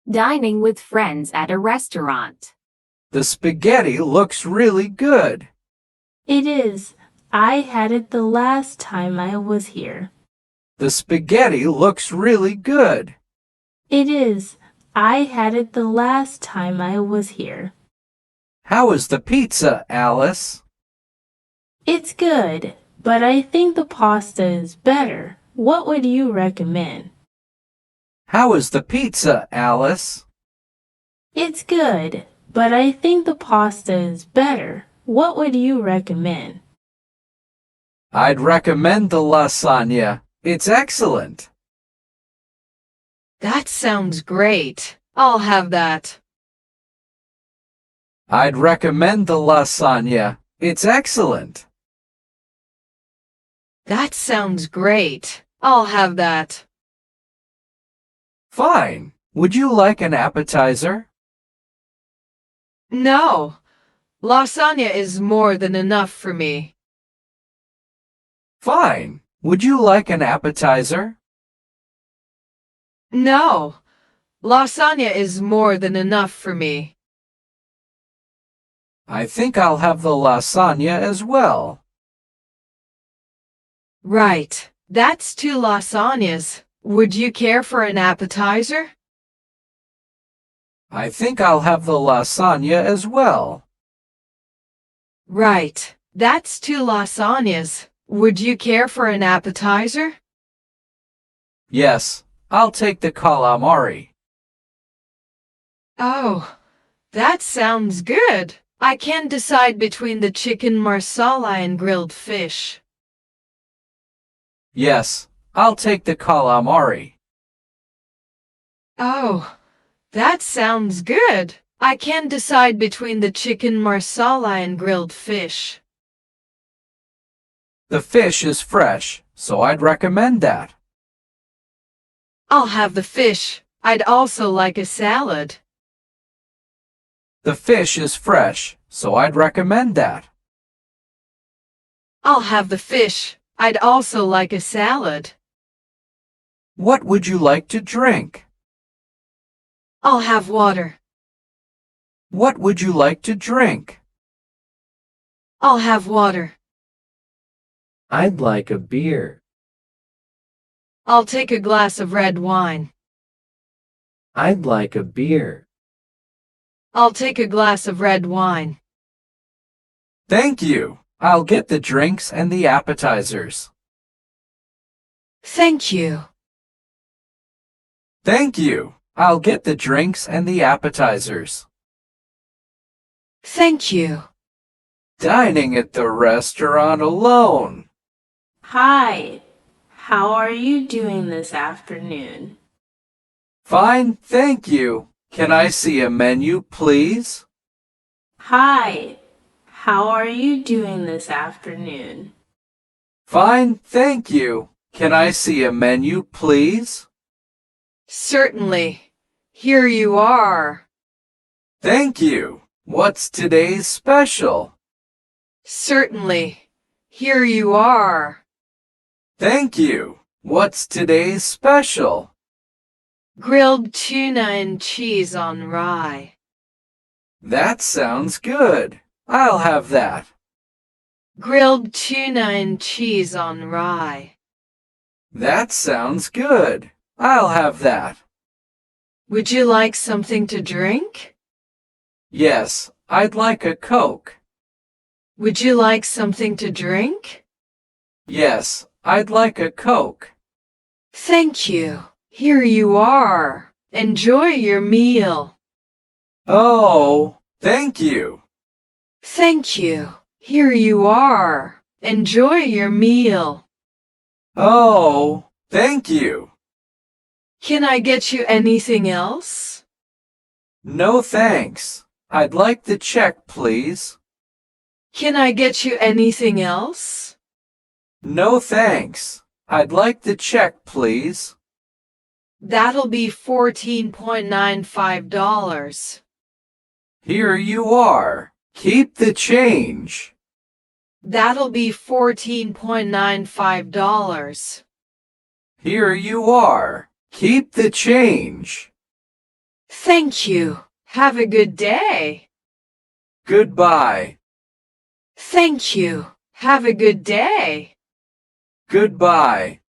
Dining with friends at a restaurant. The spaghetti looks really good. It is. I had it the last time I was here. The spaghetti looks really good. It is. I had it the last time I was here. How is the pizza, Alice? It's good, but I think the pasta is better. What would you recommend? How is the pizza, Alice? It's good, but I think the pasta is better. What would you recommend? I'd recommend the lasagna. It's excellent. That sounds great. I'll have that. I'd recommend the lasagna. It's excellent. That sounds great. I'll have that. Fine. Would you like an appetizer? No. Lasagna is more than enough for me. Fine. Would you like an appetizer? No. Lasagna is more than enough for me. I think I'll have the lasagna as well. Right. That's 2 lasagnas. Would you care for an appetizer? I think I'll have the lasagna as well. Right. That's 2 lasagnas. Would you care for an appetizer? Yes, I'll take the calamari. Oh, that sounds good. I can't decide between the chicken marsala and grilled fish. Yes, I'll take the calamari. Oh, that sounds good. I can't decide between the chicken marsala and grilled fish. The fish is fresh, so I'd recommend that. I'll have the fish. I'd also like a salad. The fish is fresh, so I'd recommend that. I'll have the fish. I'd also like a salad. What would you like to drink? I'll have water. What would you like to drink? I'll have water. I'd like a beer. I'll take a glass of red wine. I'd like a beer. I'll take a glass of red wine. Thank you. I'll get the drinks and the appetizers. Thank you. Thank you. I'll get the drinks and the appetizers. Thank you. Dining at the restaurant alone. Hi. How are you doing this afternoon? Fine, thank you. Can I see a menu, please? Hi. How are you doing this afternoon? Fine, thank you. Can I see a menu, please? Certainly. Here you are. Thank you. What's today's special? Certainly. Here you are. Thank you. What's today's special? Grilled tuna and cheese on rye. That sounds good. I'll have that. Grilled tuna and cheese on rye. That sounds good. I'll have that. Would you like something to drink? Yes, I'd like a Coke. Would you like something to drink? Yes, I'd like a Coke. Thank you. Here you are. Enjoy your meal. Oh, thank you. Thank you. Here you are. Enjoy your meal. Oh, thank you. Can I get you anything else? No thanks. I'd like the check, please. Can I get you anything else? No thanks. I'd like the check, please. That'll be $14.95. Here you are. Keep the change. That'll be $14.95. Here you are. Keep the change. Thank you. Have a good day. Goodbye. Thank you. Have a good day. Goodbye.